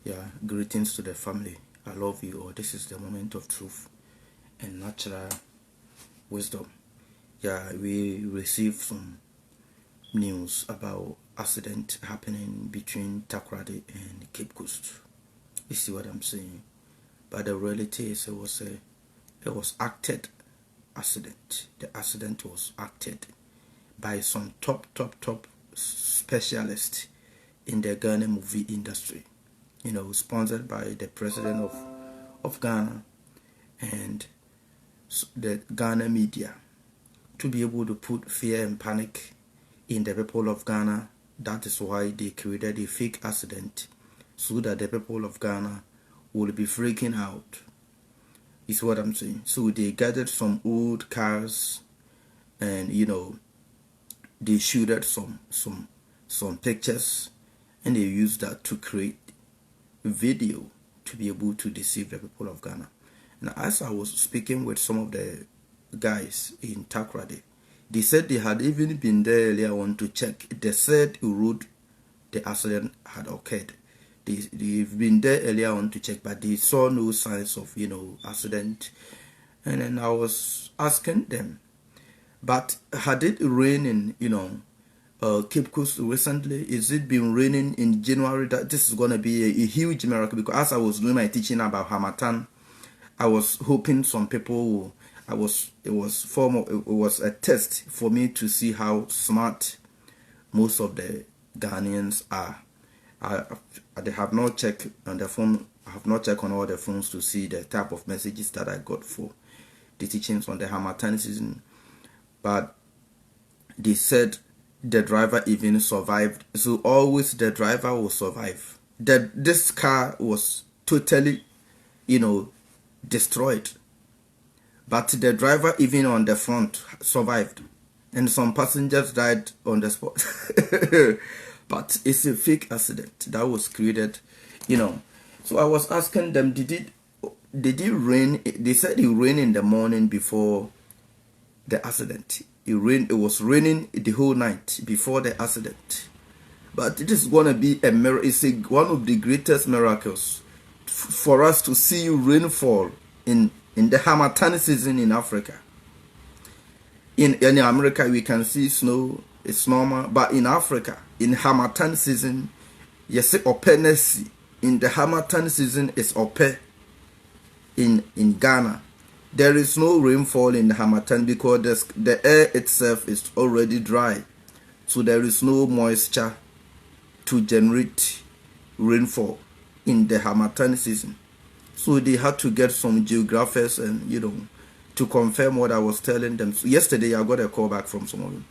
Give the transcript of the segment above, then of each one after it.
Yeah, greetings to the family. I love you all. This is the moment of truth and natural wisdom. Yeah, we received some news about accident happening between Takoradi and Cape Coast. You see what I'm saying? But the reality is it was acted accident. The accident was acted by some top specialists in the Ghana movie industry. Sponsored by the president of Ghana and the Ghana media to be able to put fear and panic in the people of Ghana. That is why they created a fake accident so that the people of Ghana will be freaking out. Is what I'm saying. So they gathered some old cars and they shooted some pictures and they used that to create video to be able to deceive the people of Ghana. And as I was speaking with some of the guys in Takoradi, they said they had even been there earlier on to check. They said the road the accident had occurred. They've been there earlier on to check, but they saw no signs of accident. And then I was asking them, but had it rained in Cape Coast recently? Is it been raining in January? That this is gonna be a huge miracle, because as I was doing my teaching about Hamatan, I was hoping some people. It was a test for me to see how smart most of the Ghanaians are. They have not checked on the phone. I have not checked on all the phones to see the type of messages that I got for the teachings on the Hamatan season, but they said the driver even survived. So always the driver will survive. This car was totally, destroyed. But the driver even on the front survived. And some passengers died on the spot. But it's a fake accident that was created, So I was asking them, did it rain? They said it rained in the morning before the accident. It was raining the whole night before the accident. But it is going to be a miracle. It's one of the greatest miracles for us to see rainfall in the Hamatan season in Africa. In America, we can see snow. It's normal. But in Africa, in Hamatan season, yes, openess. In the Hamatan season, it's open. In Ghana, there is no rainfall in the Hamatan because the air itself is already dry. So there is no moisture to generate rainfall in the Hamatan season. So they had to get some geographers and, to confirm what I was telling them. So yesterday, I got a call back from some of them.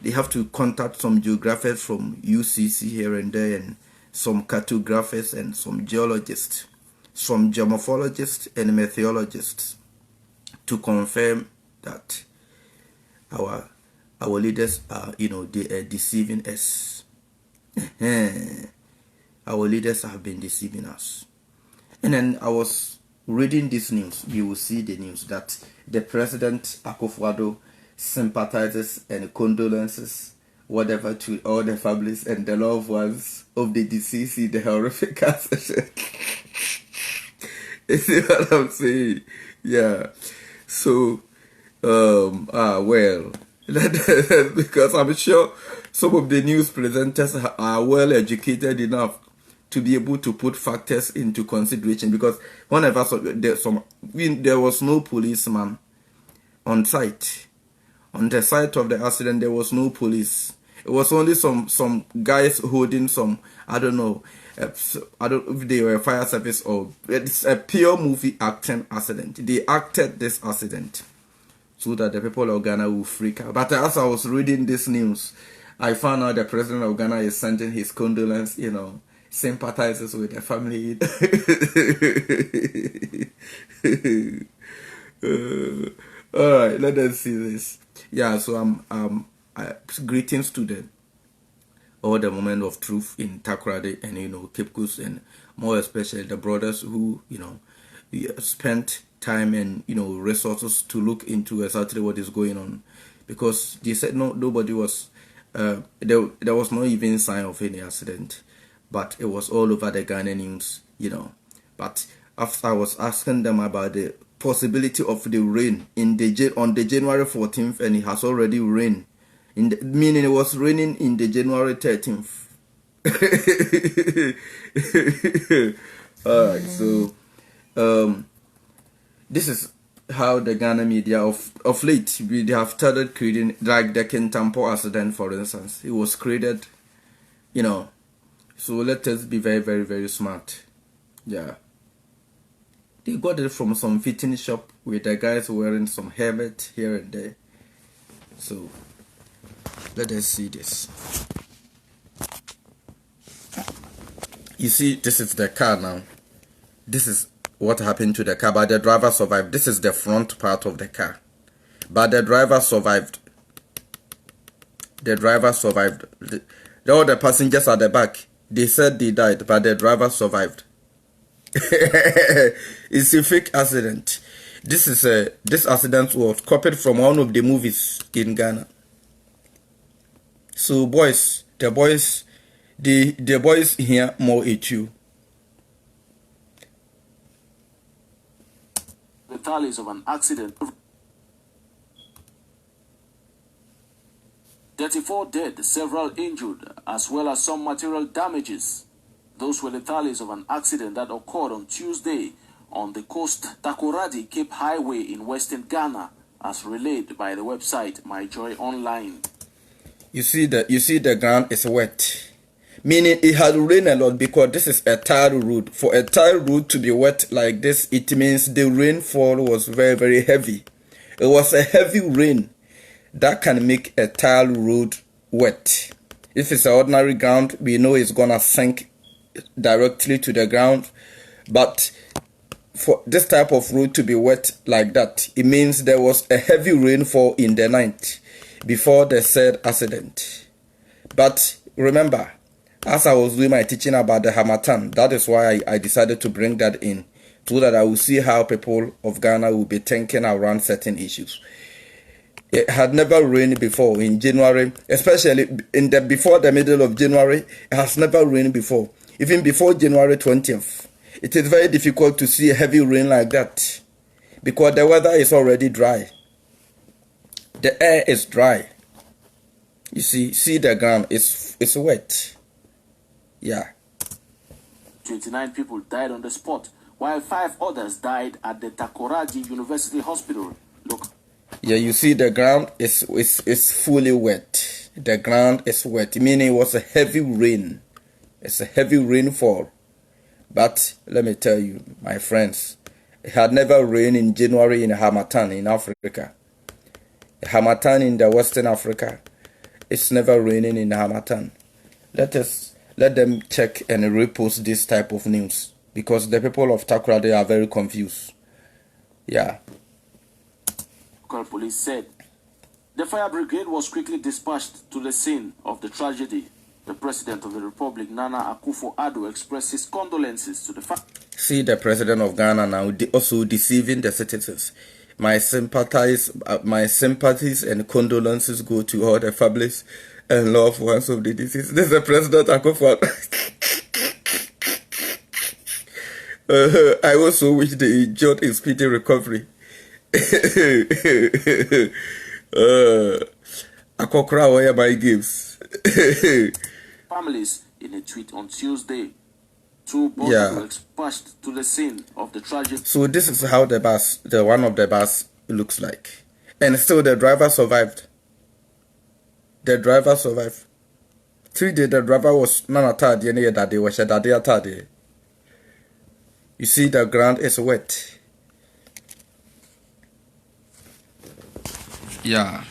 They have to contact some geographers from UCC here and there, and some cartographers and some geologists, some geomorphologists and meteorologists, to confirm that our leaders are, they are deceiving us. Our leaders have been deceiving us. And then I was reading this news. You will see the news that the president Akufo-Addo sympathizes and condolences whatever to all the families and the loved ones of the deceased in the horrific accident. You see what I'm saying? Yeah. So, well, because I'm sure some of the news presenters are well educated enough to be able to put factors into consideration, because whenever there was no policeman on site. On the site of the accident, there was no police. It was only some guys holding some, I don't know if they were fire service or it's a pure movie acting accident. They acted this accident so that the people of Ghana will freak out. But as I was reading this news, I found out the president of Ghana is sending his condolence, sympathizes with the family. All right, let us see this. Yeah, so greetings to all the moment of truth in Takoradi and Cape Coast, and more especially the brothers who spent time and resources to look into exactly what is going on, because they said nobody was there was no even sign of any accident, but it was all over the Ghana news you know. But after I was asking them about the possibility of the rain on the January 14th, and it has already rained, meaning it was raining in the January 13th. All right, so this is how the Ghana media of late they have started creating, like the Kintampo accident, for instance. It was created, you know. So let us be very, very, very smart. Yeah. They got it from some fitting shop with the guys wearing some helmet here and there. So let us see this. You see, this is the car now. This is what happened to the car, but the driver survived. This is the front part of the car, but the driver survived. The driver survived. All the passengers at the back, they said they died, but the driver survived. It's a fake accident. This accident was copied from one of the movies in Ghana. So boys, the boys here more at you. The tallies of an accident. 34 dead, several injured, as well as some material damages. Those were the tallies of an accident that occurred on Tuesday on the coast Takoradi Cape Highway in western Ghana, as relayed by the website My Joy Online. You see the ground is wet, meaning it had rained a lot, because this is a tile road. For a tile road to be wet like this, it means the rainfall was very, very heavy. It was a heavy rain that can make a tile road wet. If it's an ordinary ground, we know it's gonna sink directly to the ground. But for this type of road to be wet like that, it means there was a heavy rainfall in the night before the said accident. But remember, as I was doing my teaching about the Harmattan, that is why I decided to bring that in, so that I will see how people of Ghana will be thinking around certain issues. It had never rained before in January, especially before the middle of January. It has never rained before. Even before January 20th. It is very difficult to see a heavy rain like that, because the weather is already dry. The air is dry. You see the ground is wet. Yeah. 29 people died on the spot, while 5 others died at the Takoradi University Hospital. Look. Yeah, you see the ground is fully wet. The ground is wet, meaning it was a heavy rain. It's a heavy rainfall. But let me tell you, my friends, it had never rained in January in Harmattan in Africa. Harmattan in the Western Africa, it's never raining in Harmattan. Let them check and repost this type of news, because the people of Takoradi are very confused. Yeah. Local police said the fire brigade was quickly dispatched to the scene of the tragedy. The President of the Republic, Nana Akufo-Addo, expressed his condolences to the family. See the President of Ghana now also deceiving the citizens. My sympathies and condolences go to all the families and loved ones of the deceased. This is the President Akufo-Addo. I also wish they enjoyed a speedy recovery. Akokra where my gives. Families in a tweet on Tuesday. 2 bodies were dispatched to the scene of the tragedy. So this is how the one of the bus looks like, and still the driver survived. The driver survived. 3 days the driver was not tired. That day was that day tired. You see the ground is wet. Yeah.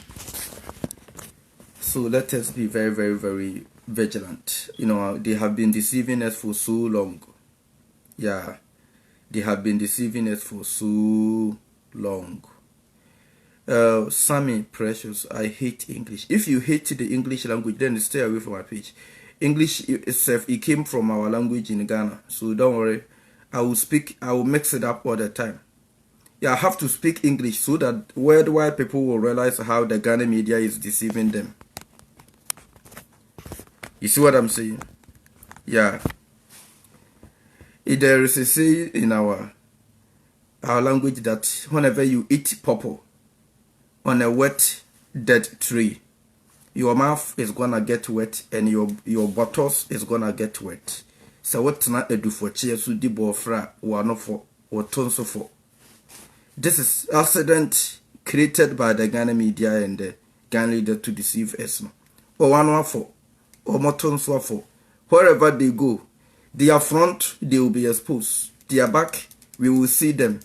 So let us be very, very, very vigilant. They have been deceiving us for so long. Yeah. They have been deceiving us for so long. Sammy Precious, I hate English. If you hate the English language, then stay away from my page. English itself, it came from our language in Ghana. So don't worry. I will mix it up all the time. Yeah, I have to speak English so that worldwide people will realize how the Ghana media is deceiving them. You see what I'm saying? Yeah. There is a saying in our language that whenever you eat pawpaw on a wet dead tree, your mouth is gonna get wet and your bottles is gonna get wet. So what not do for cheers to the bofra one for or tons for. This is accident created by the Ghana media and the Ghana leader to deceive us. Or one for or more tons for. Wherever they go, their front they will be exposed. Their back we will see them.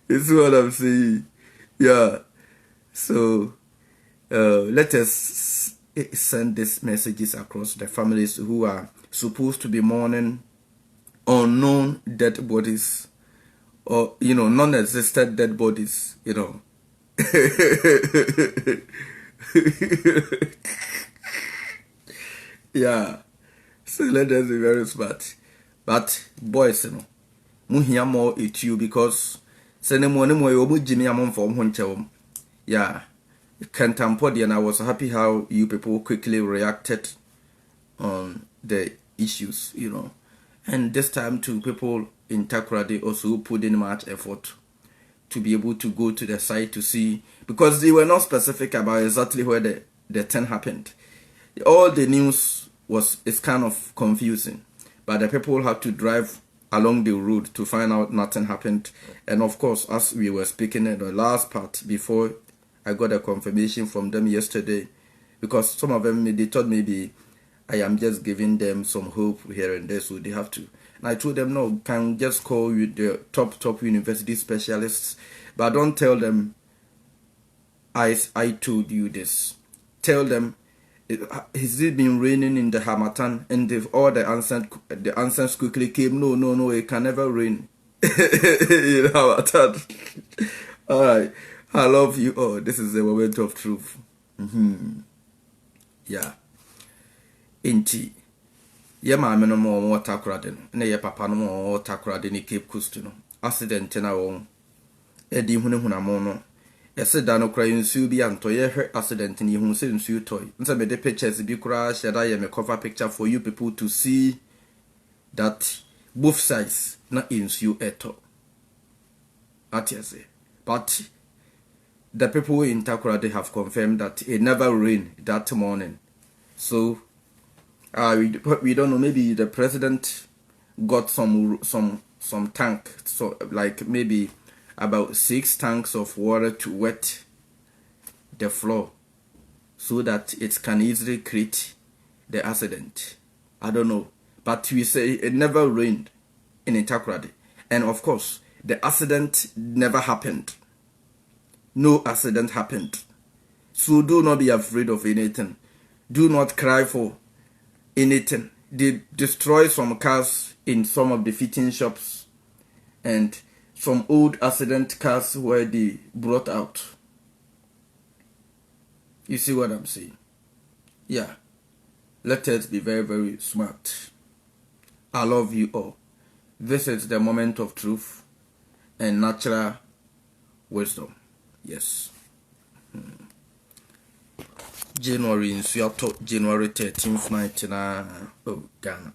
It's what I'm saying. Yeah. So let us send these messages across the families who are supposed to be mourning unknown dead bodies, or non-existent dead bodies. Yeah. So let us be very smart. But boys, muhiya more it you because send more you Jimmy among from Honchum. Yeah. Cantampodi, and I was happy how you people quickly reacted on the issues, And this time too, people in Takoradi also put in much effort to be able to go to the site to see, because they were not specific about exactly where the thing happened. All the news is kind of confusing, but the people had to drive along the road to find out nothing happened. And of course, as we were speaking in the last part before I got a confirmation from them yesterday, because some of them, they thought maybe I am just giving them some hope here and there, so they have to. And I told them, no, can just call you the top university specialists, but don't tell them I told you this. Tell them, has it been raining in the Hamatan? And if all the answers quickly came, no, it can never rain in Hamatan. All right. I love you all. This is the moment of truth. Yeah. Inti. Ye maame no mo Takoradi no. Na ye papa no mo Takoradi ni Cape Coast no. Accident na won. Edi hunahunamo no. Yese da no kra nsu bi anto ye hwe accident ni hu se nsu toy. Nse me de pictures bi kra share ye me cover picture for you people to see that both sides na nsu eto. Atiase. But the people in Takoradi have confirmed that it never rained that morning. So we don't know, maybe the president got some tank, so like maybe about 6 tanks of water to wet the floor so that it can easily create the accident. I don't know, but we say it never rained in Takoradi, and of course the accident never happened. No accident happened. So do not be afraid of anything. Do not cry for anything. They destroy some cars in some of the fitting shops, and some old accident cars where they brought out. You see what I'm saying? Yeah. Let us be very, very smart. I love you all. This is the moment of truth and natural wisdom. Yes. January 13th, 19. Oh, Ghana.